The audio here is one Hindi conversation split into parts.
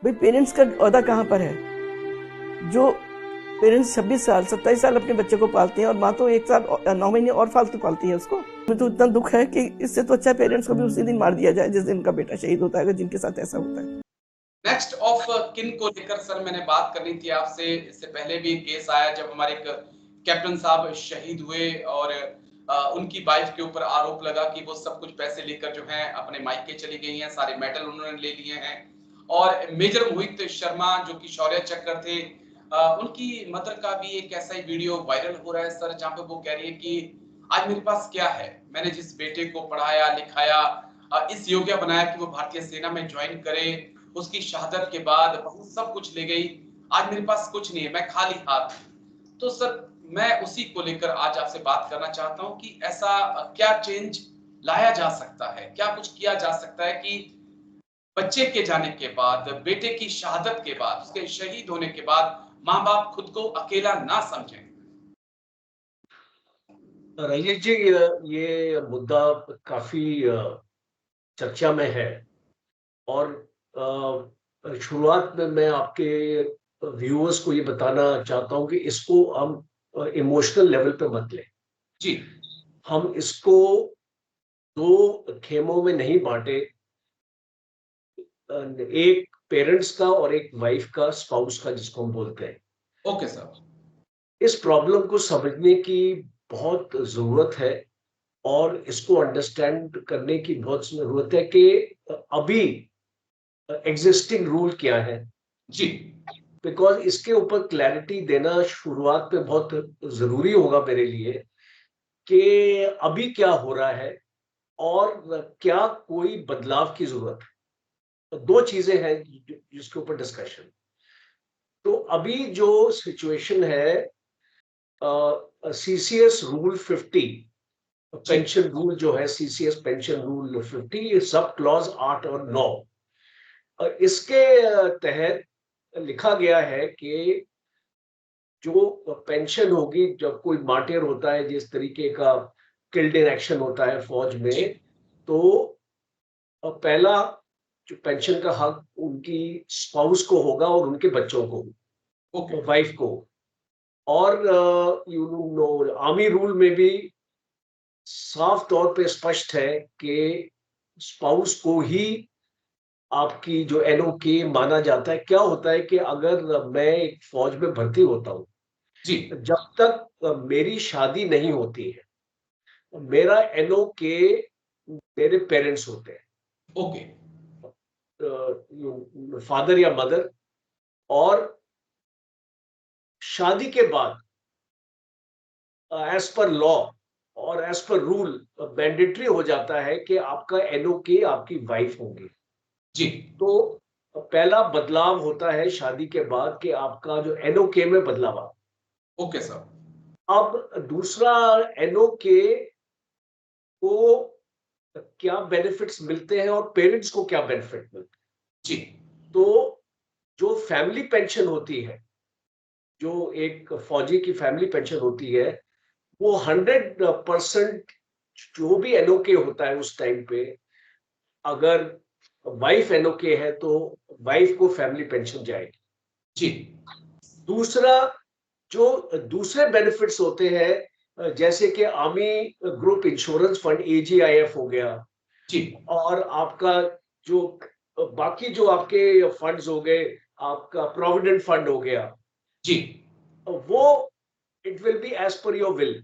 भाई पेरेंट्स का ओहदा कहाँ पर है? जो पेरेंट्स 26 साल 27 साल अपने बच्चे को पालते हैं और माँ तो 1 साल 9 महीने और फालतू पालती है उसको। मुझे तो इतना दुख है कि इससे तो अच्छा पेरेंट्स को भी उसी दिन मार दिया जाए जिस दिन उनका बेटा शहीद होता है, जिनके साथ ऐसा होता है। नेक्स्ट ऑफ किन को लेकर सर मैंने बात करनी थी आपसे। इससे पहले भी एक केस आया जब हमारे एक कैप्टन साहब शहीद हुए और उनकी वाइफ के ऊपर आरोप लगा कि वो सब कुछ पैसे लेकर जो है अपने मायके चली गई हैं, सारे मेडल उन्होंने ले लिए हैं। और मेजर मोहित शर्मा जो कि शौर्य चक्र थे, उनकी मदर का भी एक ऐसा ही वीडियो वायरल हो रहा है सर, जहां पे वो कह रही है कि आज मेरे पास क्या है, मैंने जिस बेटे को पढ़ाया लिखाया, इस योग्य बनाया कि वो भारतीय सेना में ज्वाइन करे, उसकी शहादत के बाद बहुत सब कुछ ले गई, आज मेरे पास कुछ नहीं है, मैं खाली हाथ। तो सर मैं उसी को लेकर आज आपसे बात करना चाहता हूं कि ऐसा क्या चेंज लाया जा सकता है, क्या कुछ किया जा सकता है कि बच्चे के जाने के बाद, बेटे की शहादत के बाद, उसके शहीद होने के बाद माँ बाप खुद को अकेला ना समझें। रंजीत जी, ये मुद्दा काफी चर्चा में है और शुरुआत में मैं आपके व्यूअर्स को ये बताना चाहता हूं कि इसको हम इमोशनल लेवल पे मत लें। जी, हम इसको दो खेमों में नहीं बांटे, एक पेरेंट्स का और एक वाइफ का, स्पाउस का, जिसको हम बोलते हैं। Okay sir. इस प्रॉब्लम को समझने की बहुत जरूरत है और इसको अंडरस्टैंड करने की बहुत जरूरत है कि अभी एग्जिस्टिंग रूल क्या है। जी, बिकॉज इसके ऊपर क्लैरिटी देना शुरुआत पे बहुत जरूरी होगा मेरे लिए कि अभी क्या हो रहा है और क्या कोई बदलाव की जरूरत है। तो दो चीजें हैं जिसके ऊपर डिस्कशन। तो अभी जो सिचुएशन है, सीसीएस रूल 50, जी, पेंशन रूल जो है, CCS pension rule 50, sub clause 8 और 9, इसके तहत लिखा गया है कि जो पेंशन होगी जब कोई मार्टियर होता है, जिस तरीके का किल्ड इन एक्शन होता है फौज जी, में, तो पहला जो पेंशन का हक उनकी स्पाउस को होगा और उनके बच्चों को, ओके, वाइफ को। और यू नो आर्मी रूल में भी साफ तौर पे स्पष्ट है कि स्पाउस को ही आपकी जो एनओके माना जाता है। क्या होता है कि अगर मैं एक फौज में भर्ती होता हूँ, जी, जब तक मेरी शादी नहीं होती है, मेरा एनओके मेरे पेरेंट्स होते हैं, ओके, फादर या मदर। और शादी के बाद एज पर लॉ और एज पर रूल मैंडेटरी हो जाता है कि आपका एनओके आपकी वाइफ होंगी। जी, तो पहला बदलाव होता है शादी के बाद कि आपका जो एनओके में बदलाव आता ओके सर, है। अब दूसरा, एनओके को क्या बेनिफिट्स मिलते हैं और पेरेंट्स को क्या बेनिफिट मिलते हैं। जी, तो जो फैमिली पेंशन होती है, जो एक फौजी की फैमिली पेंशन होती है, वो 100% जो भी एनओके होता है उस टाइम पे, अगर वाइफ एनओके है तो वाइफ को फैमिली पेंशन जाएगी। जी, दूसरा, जो दूसरे बेनिफिट्स होते हैं, जैसे कि आर्मी ग्रुप इंश्योरेंस फंड, एजीआईएफ हो गया, जी, और आपका जो बाकी जो आपके फंड्स हो गए, आपका प्रोविडेंट फंड हो गया, जी, वो it will be as per your will.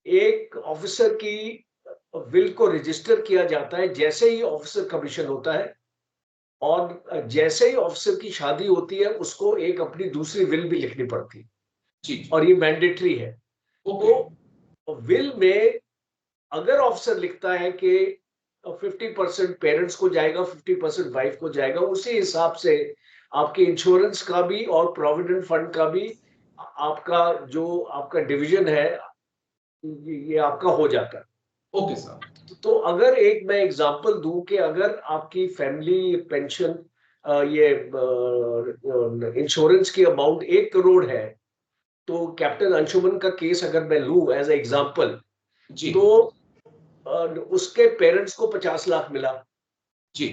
एक ऑफिसर की विल को रजिस्टर किया जाता है जैसे ही ऑफिसर कमीशन होता है, और जैसे ही ऑफिसर की शादी होती है उसको एक अपनी दूसरी विल भी लिखनी पड़ती है, जी, और ये मैंडेटरी है। ओके, तो विल में अगर ऑफिसर लिखता है कि 50% पेरेंट्स को जाएगा, 50% वाइफ को जाएगा, उसी हिसाब से आपके इंश्योरेंस का भी और प्रोविडेंट फंड का भी आपका जो आपका डिवीजन है, ये आपका हो जाता है। ओके सर, तो अगर एक मैं एग्जांपल दूं कि अगर आपकी फैमिली पेंशन, ये इंश्योरेंस की अमाउंट 1 करोड़ है, तो कैप्टन अंशुमन का केस अगर मैं लूं एज एग्जांपल, जी, तो उसके पेरेंट्स को 50 लाख मिला, जी,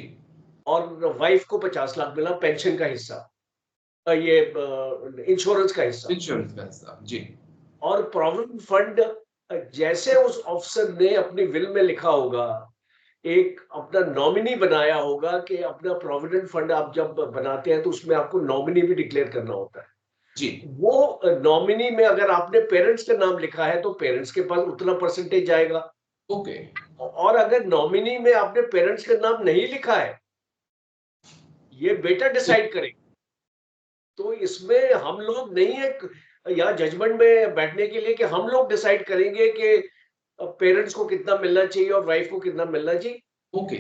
और वाइफ को 50 लाख मिला पेंशन का हिस्सा, ये इंश्योरेंस का हिस्सा। इंश्योरेंस का हिस्सा, जी। और प्रोविडेंट फंड जैसे उस ऑफिसर ने अपनी विल में लिखा होगा, एक अपना नॉमिनी बनाया होगा कि अपना प्रोविडेंट फंड आप जब बनाते हैं तो उसमें आपको नॉमिनी भी डिक्लेयर करना होता है। जी। वो नॉमिनी में अगर आपने पेरेंट्स का नाम लिखा है तो पेरेंट्स के पास उतना परसेंटेज जाएगा। ओके। और अगर नॉमिनी में आपने पेरेंट्स का नाम नहीं लिखा है, ये बेटा डिसाइड करेगा। तो इसमें हम लोग नहीं है या जजमेंट में बैठने के लिए कि हम लोग डिसाइड करेंगे कि पेरेंट्स को कितना मिलना चाहिए और वाइफ को कितना मिलना चाहिए। ओके।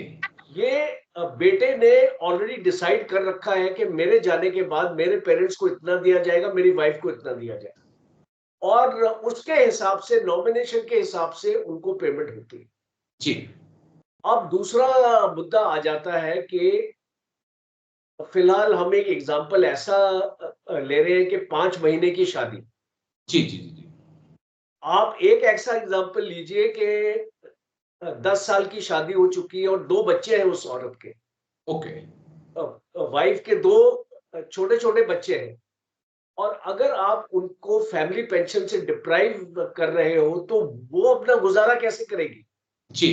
ये बेटे ने ऑलरेडी डिसाइड कर रखा है कि मेरे जाने के बाद मेरे पेरेंट्स को इतना दिया जाएगा, मेरी वाइफ को इतना दिया जाएगा, और उसके हिसाब से नॉमिनेशन के हिसाब से उनको पेमेंट होती है। जी। अब दूसरा मुद्दा आ जाता है कि फिलहाल हम एक एग्जांपल ऐसा ले रहे हैं कि 5 महीने की शादी। जी, जी, जी, जी। आप एक ऐसा एग्जांपल लीजिए कि 10 साल की शादी हो चुकी है और 2 बच्चे हैं उस औरत के। ओके। वाइफ के 2 छोटे-छोटे बच्चे हैं, और अगर आप उनको फैमिली पेंशन से डिप्राइव कर रहे हो तो वो अपना गुजारा कैसे करेगी? जी,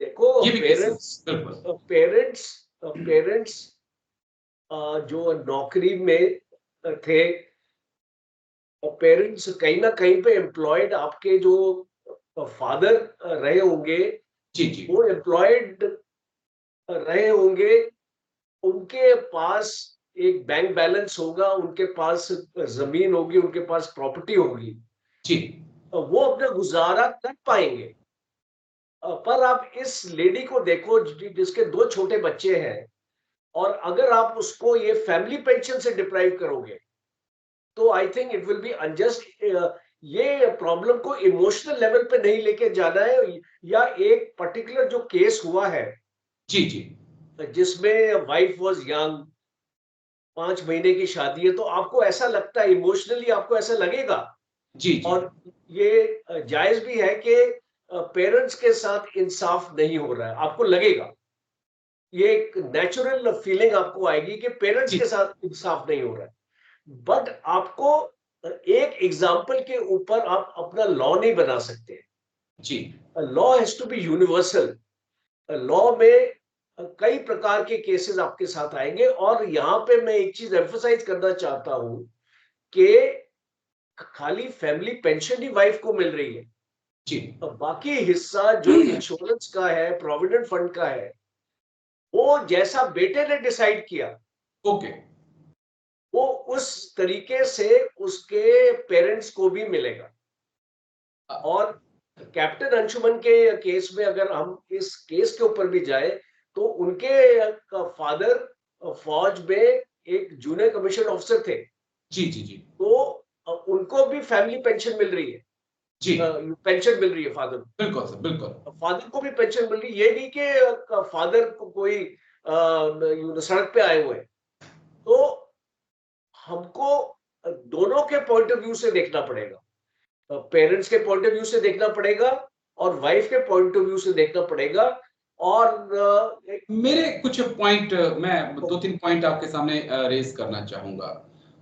देखो ये भी केसेस पेरेंट्स बिल्कुल। पेरेंट्स पेरेंट्स जो नौकरी में थे, और पेरेंट्स कहीं ना कहीं पे एम्प्लॉयड, आपके जो फादर रहे होंगे जी, जी। वो एम्प्लॉयड रहे होंगे, उनके पास एक बैंक बैलेंस होगा, उनके पास जमीन होगी, उनके पास प्रॉपर्टी होगी, जी। वो अपना गुजारा कर पाएंगे। पर आप इस लेडी को देखो जिसके 2 छोटे बच्चे हैं, और अगर आप उसको ये फैमिली पेंशन से डिप्राइव करोगे तो I think it will B unjust. ये प्रॉब्लम को इमोशनल लेवल पे नहीं लेके जाना है, या एक पर्टिकुलर जो केस हुआ है जी, जी। जिसमें वाइफ वाज यंग, 5 महीने की शादी है, तो आपको ऐसा लगता है, इमोशनली आपको ऐसा लगेगा। जी, जी। और ये जायज भी है कि पेरेंट्स के साथ इंसाफ नहीं हो रहा है, आपको लगेगा, ये एक नेचुरल फीलिंग आपको आएगी कि पेरेंट्स जी, के साथ इंसाफ नहीं हो रहा है। बट आपको एक एग्जाम्पल के ऊपर आप अपना लॉ नहीं बना सकते। जी। Law has to be universal. Law में कई प्रकार के केसेस आपके साथ आएंगे, और यहां पे मैं एक चीज एम्फसाइज करना चाहता हूं कि खाली फैमिली पेंशन ही वाइफ को मिल रही है, जी। बाकी हिस्सा जो इंश्योरेंस का है, प्रोविडेंट फंड का है, वो जैसा बेटे ने डिसाइड किया ओके। वो उस तरीके से उसके पेरेंट्स को भी मिलेगा। अ, और कैप्टन अंशुमन के केस में अगर हम इस केस के ऊपर भी जाए तो उनके फादर फौज में एक जूनियर कमीशन ऑफिसर थे, जी, जी, जी। तो उनको भी फैमिली पेंशन मिल रही है, जी, पेंशन मिल रही है फादर बिल्कुल सर, बिल्कुल। फादर को भी पेंशन मिल रही है। ये नहीं कि फादर को कोई सड़क पे आए हुए हैं। तो हमको दोनों के पॉइंट ऑफ व्यू से देखना पड़ेगा, पेरेंट्स के पॉइंट ऑफ व्यू से देखना पड़ेगा और वाइफ के पॉइंट ऑफ व्यू से देखना पड़ेगा। और मेरे कुछ पॉइंट मैं 2-3 पॉइंट आपके सामने रेज करना चाहूँगा।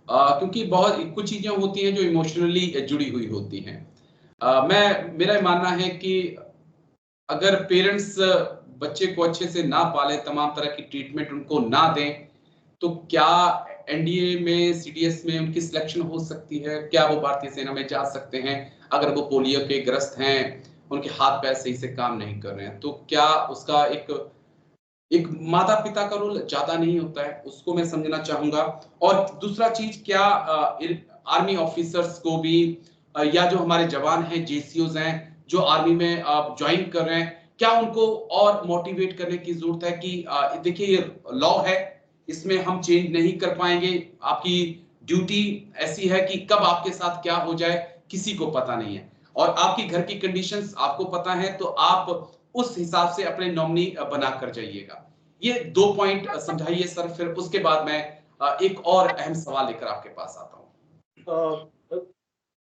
क्योंकि बहुत कुछ चीज़ें होती हैं जो इमोशनली जुड़ी हुई होती हैं। मेरा ये मानना है कि अगर पेरेंट्स बच्चे को अच्छे से ना पालें, तमाम तरह की ट्रीटमेंट उनको ना दें, तो क्या एनडीए में, सीडीएस में उनकी सिलेक्शन हो सकती है? क्या वो भारतीय सेना में जा सकते हैं? अगर वो पोलियो के ग्रस्त हैं, उनके हाथ-पैर सही से काम नहीं कर रहे हैं, तो क्या उसका एक एक माता-पिता का रोल ज़्यादा नहीं होता है? उसको मैं समझना चाहूँगा। और दूसरा चीज़, क्या आर्मी ऑफिसर्स को भी या जो हमारे जवान हैं, जेसीओज़ हैं, जो आर्मी में जॉइन कर रहे हैं, क्या उनको और मोटिवेट करने की ज़रूरत है कि देखिए ये लॉ है, इसमें हम चेंज नहीं कर पाएँगे। आपकी ड्यूटी ऐसी है कि कब आपके साथ क्या हो जाए, किसी को पता नहीं है। और आपकी घर की कंडीशंस आपको पता है, तो आप उस हिसाब से अपने नॉमिनी बनाकर जाइएगा। ये 2 पॉइंट समझाइए सर, फिर उसके बाद मैं एक और अहम सवाल लेकर आपके पास आता हूँ।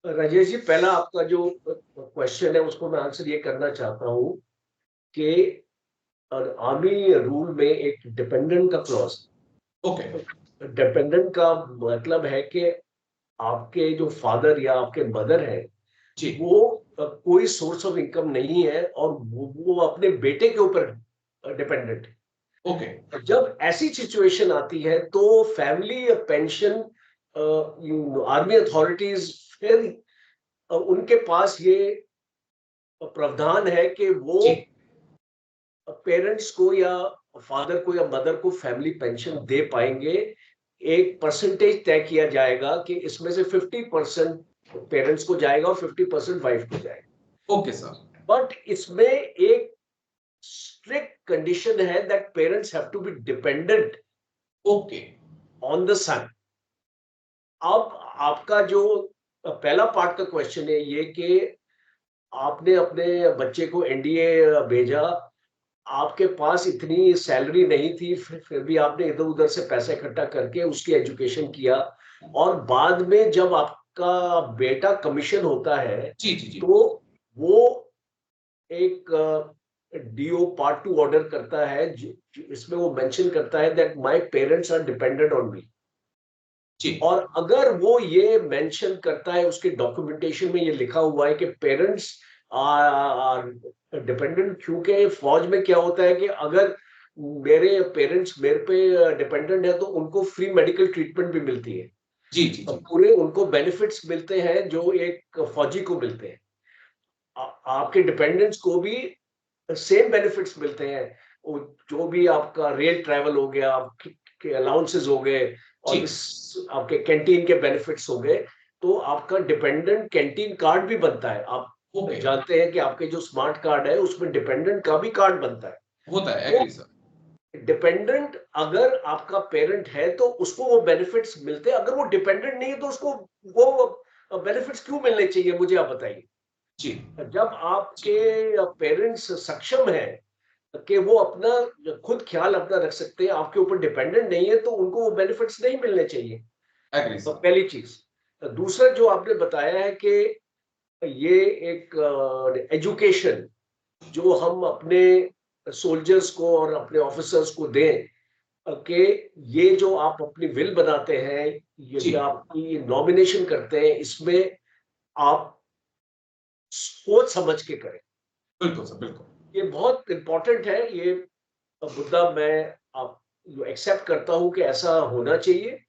राजेश जी, पहला आपका जो क्वेश्चन है उसको मैं आंसर ये करना चाहता हूँ कि आर्मी रूल में एक डिपेंडेंट का क्लॉज। ओके। डिपेंडेंट का मतलब है कि आपके जो फादर या आपके मदर है जी। वो कोई सोर्स ऑफ इनकम नहीं है और वो अपने बेटे के ऊपर डिपेंडेंट है। ओके। जब ऐसी सिचुएशन आती है तो फैमिली पेंशन आर्मी अथॉरिटीज फिर उनके पास ये प्रावधान है कि वो जी। पेरेंट्स को या फादर को या मदर को फैमिली पेंशन दे पाएंगे। एक परसेंटेज तय किया जाएगा कि इसमें से 50% पेरेंट्स को जाएगा और 50% वाइफ को जाएगा। Okay sir. बट इसमें एक स्ट्रिक्ट कंडीशन है that parents have to be dependent okay. On the son. अब आपका जो पहला पार्ट का क्वेश्चन है ये कि आपने अपने बच्चे को एनडीए भेजा, आपके पास इतनी सैलरी नहीं थी, फिर भी आपने इधर उधर से पैसा इकट्ठा करके उसकी एजुकेशन किया और बाद में जब आपका बेटा कमीशन होता है जी जी जी। तो वो एक डीओ पार्ट 2 ऑर्डर करता है इसमें वो मेंशन करता है that my parents are dependent on me. जी और अगर वो ये मेंशन करता है उसके डॉक्यूमेंटेशन में ये लिखा हुआ है कि पेरेंट्स आर डिपेंडेंट, क्योंकि फौज में क्या होता है कि अगर मेरे पेरेंट्स मेरे पे डिपेंडेंट है तो उनको फ्री मेडिकल ट्रीटमेंट भी मिलती है। जी जी तो जी। पूरे उनको बेनिफिट्स मिलते हैं जो एक फौजी को मिलते हैं। आपके डिपेंडेंट्स को भी सेम बेनिफिट्स मिलते हैं। जो भी आपका रेल ट्रैवल हो गया, आपके अलाउंसेस हो गए जी। और इस आपके कैंटीन के बेनिफिट्स हो गए, तो आपका डिपेंडेंट कैंटीन कार्ड भी बनता है। आप ओके। जानते हैं कि आपके जो स्मार्ट कार्ड है उसमें डिपेंडेंट का भी कार्ड बनता है। होता है, तो एग्री सर। डिपेंडेंट अगर आपका पेरेंट है तो उसको वो बेनिफिट्स मिलते हैं, अगर वो डिपेंडेंट नहीं है तो उसको वो बेनिफिट्स क्यों मिलने चाहिए, मुझे आप बताइए। जी जब जी। आपके पेरेंट्स सक्षम है कि वो अपना खुद ख्याल अपना रख सकते हैं, आपके ऊपर डिपेंडेंट नहीं है, तो उनको वो बेनिफिट्स नहीं मिलने चाहिए। एग्री तो सर। पहली चीज। दूसरा जो आपने बताया है कि ये एक एजुकेशन जो हम अपने सोल्जर्स को और अपने ऑफिसर्स को दें, कि ये जो आप अपनी विल बनाते हैं, ये जी जो आपकी नॉमिनेशन करते हैं, इसमें आप सोच समझ के करें। बिल्कुल सर, बिल्कुल। ये बहुत इंपॉर्टेंट है। ये मुद्दा मैं आप एक्सेप्ट करता हूं कि ऐसा होना चाहिए।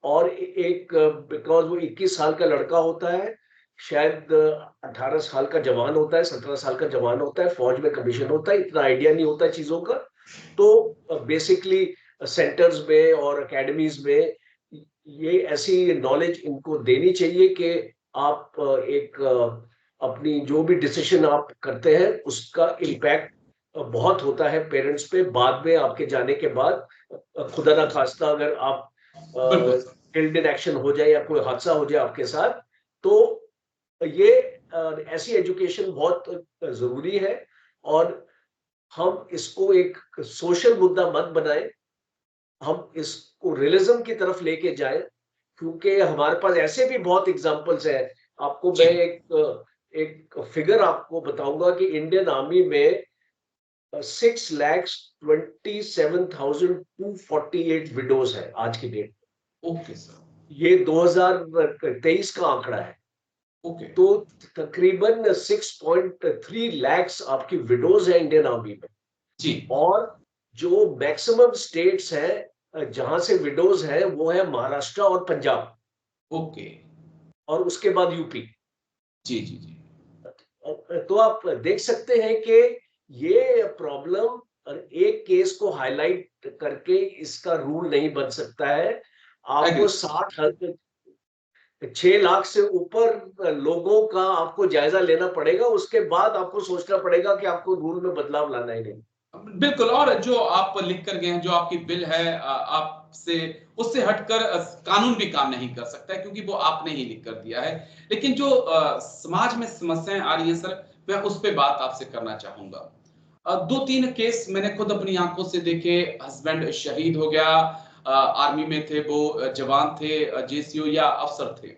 और एक बिकॉज वो 21 साल का लड़का होता है, शायद 18 साल का जवान होता है, 17 साल का जवान होता है, फौज में कमीशन होता है, इतना आइडिया नहीं होता चीजों का। तो बेसिकली सेंटर्स में और एकेडमीज में ये ऐसी नॉलेज इनको देनी चाहिए कि आप एक अपनी जो भी डिसीजन आप करते हैं उसका जी इम्पैक्ट बहुत होता है पेरेंट्स पे बाद में, आपके जाने के बाद। खुदा ना खास्ता अगर आप बिल्कुल सर। किल्ड इन एक्शन हो जाए या कोई हादसा हो जाए आपके साथ, तो ये ऐसी एजुकेशन बहुत जरूरी है। और हम इसको एक सोशल मुद्दा मत बनाएं, हम इसको रियलिज्म की तरफ लेके जाएं, क्योंकि हमारे पास ऐसे भी बहुत एग्जांपल्स हैं। आपको जी। मैं एक फिगर आपको बताऊंगा कि इंडियन आर्मी में 6,27,248 विडोज है आज की डेट। Okay sir. ये 2023 का आंकड़ा है। ओके। तो तकरीबन 6.3 लैक्स आपकी विडोज है इंडियन आर्मी में। जी। और जो मैक्सिमम स्टेट्स हैं जहां से विडोज है वो है महाराष्ट्र और पंजाब, ओके। और उसके बाद यूपी। जी जी जी। तो आप देख सकते हैं कि ये प्रॉब्लम एक केस को हाईलाइट करके इसका रूल नहीं बन सकता है। एग्री आपको सर। 6 लाख से ऊपर लोगों का आपको जायजा लेना पड़ेगा, उसके बाद आपको सोचना पड़ेगा कि आपको रूल में बदलाव लाना है नहीं। बिल्कुल। और जो आप लिख कर गए हैं, जो आपकी बिल है, आपसे उससे हटकर कानून भी काम नहीं कर सकता है, क्योंकि वो आपने ही लिख कर दिया है। लेकिन जो समाज में समस्याएं आ रही हैं सर, मैं उस पे बात आपसे करना चाहूंगा। 2-3 केस मैंने खुद अपनी आंखों से देखे। हस्बैंड शहीद हो गया, आर्मी में थे वो, जवान थे, जेसीओ या अफसर थे।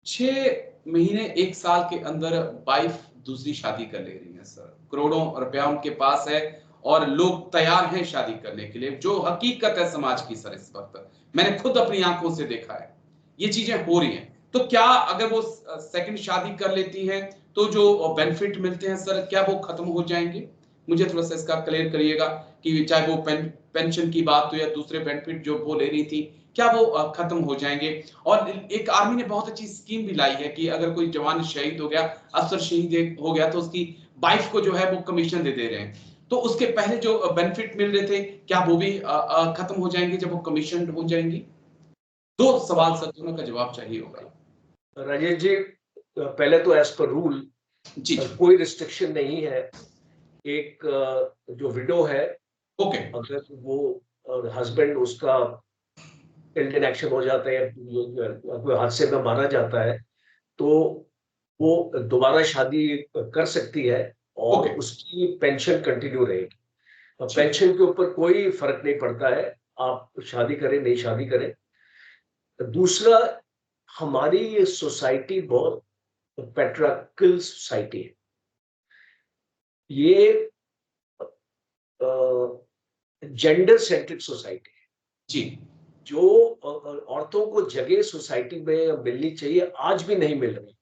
6 महीने 1 साल के अंदर वाइफ दूसरी शादी कर ले रही हैं सर। करोड़ों रुपया उनके पास है और लोग तैयार हैं शादी करने के लिए, जो हकीकत है समाज की सर इस वक्त। मैंने खुद अपनी आंखों से देखा है, ये चीजें हो रही हैं। तो क्या अगर वो सेकंड शादी कर लेती हैं तो जो बेनिफिट मिलते हैं सर, क्या वो खत्म हो जाएंगे? मुझे थोड़ा सा इसका क्लियर करिएगा कि चाहे वो पेंशन की बात हो या दूसरे बेनिफिट जो वो ले रही थी, क्या वो खत्म हो जाएंगे? और एक आर्मी ने बहुत अच्छी स्कीम भी लाई है कि अगर कोई जवान शहीद हो गया, अफसर शहीद हो गया, तो उसकी वाइफ को जो है वो कमीशन दे रहे हैं। तो उसके पहले जो बेनिफिट मिल रहे थे, क्या वो भी खत्म हो जाएंगे जब वो कमीशन हो जाएंगी? दो सवाल सर, दोनों का जवाब चाहिए होगा। राजेश जी, पहले तो एज पर रूल जी जी। कोई रिस्ट्रिक्शन नहीं है। एक जो विडो है, ओके। अगर वो हस्बैंड उसका इल्ड एक्शन हो जाता है, कोई हादसे में मारा जाता है, तो वो दोबारा शादी कर सकती है और ओके। उसकी पेंशन कंटिन्यू रहेगी। ठीक। पेंशन के ऊपर कोई फर्क नहीं पड़ता है, आप शादी करें नहीं शादी करें। दूसरा, हमारी ये सोसाइटी बहुत पैट्रियार्कल सोसाइटी है। ये जेंडर सेंट्रिक सोसाइटी है। जी। जो औरतों को जगह सोसाइटी में मिलनी चाहिए, आज भी नहीं मिल रही।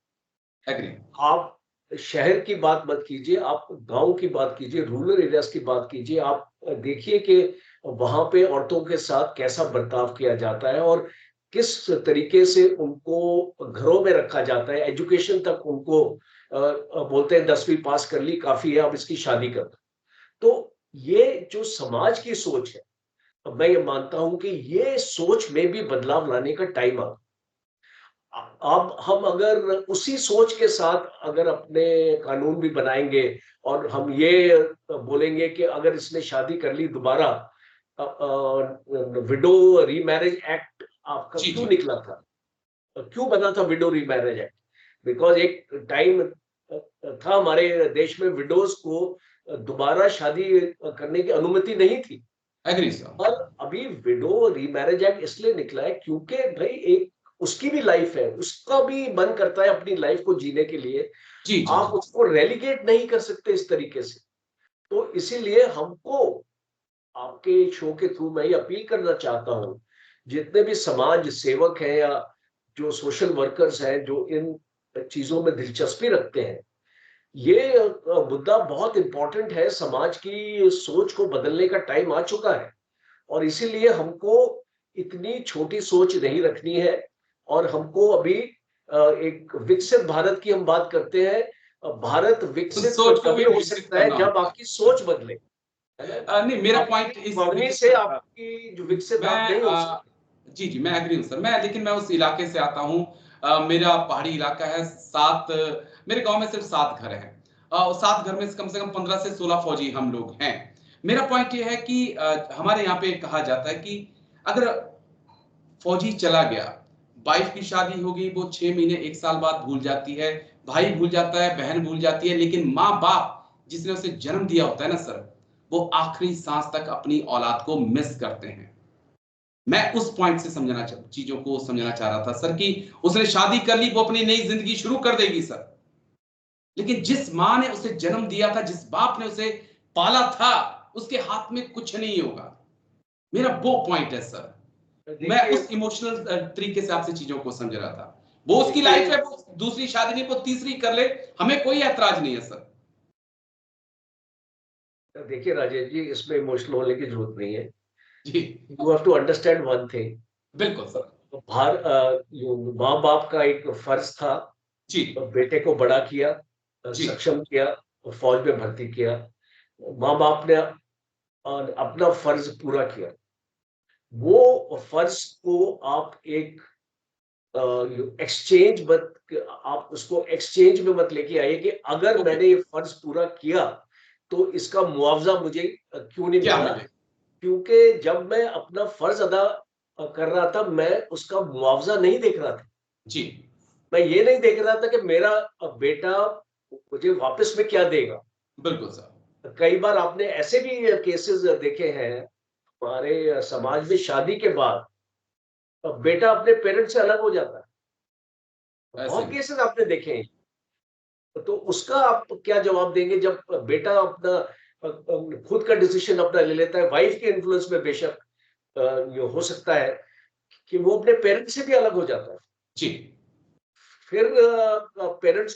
एग्री। आप शहर की बात मत कीजिए, आप गांव की बात कीजिए, रूरल एरियाज की बात कीजिए। आप देखिए कि वहां पे औरतों के साथ कैसा बर्ताव किया जाता है और किस तरीके से उनको घरों में रखा जाता है। एजुकेशन तक उनको बोलते हैं 10वीं पास कर ली काफी है, अब इसकी शादी कर दो। तो ये जो समाज की सोच है, मैं ये मानता हूं कि ये सोच में भी बदलाव लाने का टाइम आ। अब हम अगर उसी सोच के साथ अगर अपने कानून भी बनाएंगे और हम ये बोलेंगे कि अगर इसने शादी कर ली दोबारा, विडो रीमैरिज एक्ट आपका जी क्यों जी। निकला था, क्यों बना था विडो रीमैरिज एक्ट? बिकॉज एक टाइम था हमारे देश में विडोज को दोबारा शादी करने की अनुमति नहीं थी। Agree sir. और अभी विडो रीमैरिज एक्ट इसलिए निकला है क्योंकि भाई एक उसकी भी लाइफ है, उसका भी मन करता है अपनी लाइफ को जीने के लिए। जी जी आप जी। उसको रेलिगेट नहीं कर सकते इस तरीके से। तो इसीलिए हमको आपके शो के थ्रू मैं ये अपील करना चाहता हूँ, जितने भी समाज सेवक हैं या जो सोशल वर्कर्स हैं जो इन चीजों में दिलचस्पी रखते हैं, ये मुद्दा बहुत इंपॉर्टेंट है। समाज की सोच को बदलने का टाइम आ चुका है और इसीलिए हमको इतनी छोटी सोच नहीं रखनी है। और हमको अभी एक विकसित भारत की हम बात करते हैं। भारत तो विकसित सोच को तभी भी हो विकसित सकता है करना जब होगा। आपकी सोच बदले, है ना? नहीं, मेरा आपकी पॉइंट इस इकोनॉमी तरीके से से था। आपकी जो विकसित आप मैं नहीं हो सकते। जी जी, मैं एग्री हूँ सर। मैं लेकिन मैं उस इलाके से आता हूँ। मेरा पहाड़ी इलाका है। मेरे गांव में सिर्फ 7 घर हैं। 7 घर में से कम 15 से 16 फौजी हम लोग हैं। मेरा पॉइंट ये है कि हमारे यहाँ पे कहा जाता है कि अगर फौजी चला गया, वाइफ की शादी होगी, वो 6 महीने 1 साल बाद भूल जाती है, भाई भूल जाता है, बहन भूल जाती है, लेकिन माँ बाप जिसने उसे जन्म दिया होता है ना सर, वो आखिरी सांस तक अपनी औलाद को मिस करते हैं। मैं उस पॉइंट से चीजों को समझना चाह रहा था सर कि उसने शादी कर ली, वो अपनी नई जिंदगी शुरू कर देगी सर, लेकिन जिस माँ ने उसे जन्म दिया था, जिस बाप ने उसे पाला था, उसके हाथ में कुछ नहीं होगा। मेरा वो पॉइंट है सर। मैं देखिए उस इमोशनल तरीके से आपसे चीजों को समझ रहा था। वो उसकी देखिए लाइफ है, वो दूसरी शादी नहीं, वो तीसरी कर ले, हमें कोई ऐतराज नहीं है सर। देखिए राजेश जी, इसमें इमोशनल होने की जरूरत नहीं है। जी। You have to understand one thing. बिल्कुल सर। माँ बाप का एक फर्ज था, जी बेटे को बड़ा किया, जी। सक्षम किया और फौज में भर्ती किया। माँ बाप ने अपना फर्ज पूरा किया। वो फर्ज को आप एक एक्सचेंज मत, आप उसको एक्सचेंज में मत लेके आइए कि अगर ओके। मैंने ये फर्ज पूरा किया तो इसका मुआवजा मुझे क्यों नहीं क्या मिला। मिले? क्योंकि जब मैं अपना फर्ज अदा कर रहा था, मैं उसका मुआवजा नहीं देख रहा था। जी। मैं ये नहीं देख रहा था कि मेरा बेटा मुझे वापस में क्या देगा। बिल्कुल सर। कई बार आपने ऐसे भी केसेस देखे हैं हमारे समाज में, शादी के बाद बेटा अपने पेरेंट्स से अलग हो जाता है। ऐसे बहुत भी। केसेस आपने देखे हैं। तो उसका आप क्या जवाब देंगे जब बेटा अपना खुद का डिसीजन अपना ले लेता है, वाइफ के इन्फ्लुएंस में बेशक हो सकता है कि वो अपने पेरेंट्स से भी अलग हो जाता है, जी फिर पेरेंट्स